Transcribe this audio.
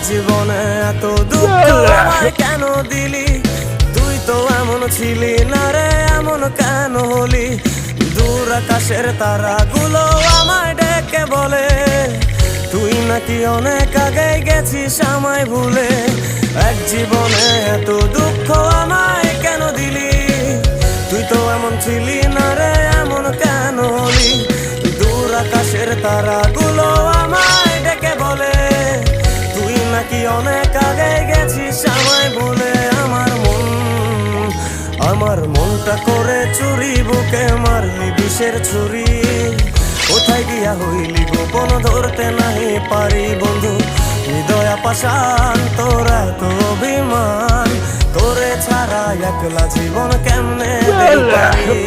জীবনে এত দুঃখ আমায় কেন দিলি? তুই তো এমন ছিলি না রে, এমন কেন হলি? দূর আকাশের তারাগুলো আমায় ডেকে বলে তুই নাকি অনেক আগে গেছিস আমায় ভুলে। এক জীবনে এত দুঃখ আমায় কেন দিলি? তুই তো এমন ছিলি না রে, এমন কেন হলি? দূর আকাশের তারাগুলো আমায় ডেকে বলে তুই নাকি অনেক আগে গেছিস আমায় ভুলে। আমার মনটা করে চুরি, বুকে মারলি বিষের ছুরি। কোথায় গিয়া হইলি গোপন ধরতে নাহি পারি বন্ধু। হৃদয় পাষাণ তোরা তো অভিমান, তোরে ছাড়া একলা জীবন কেমনে দিতে পারি?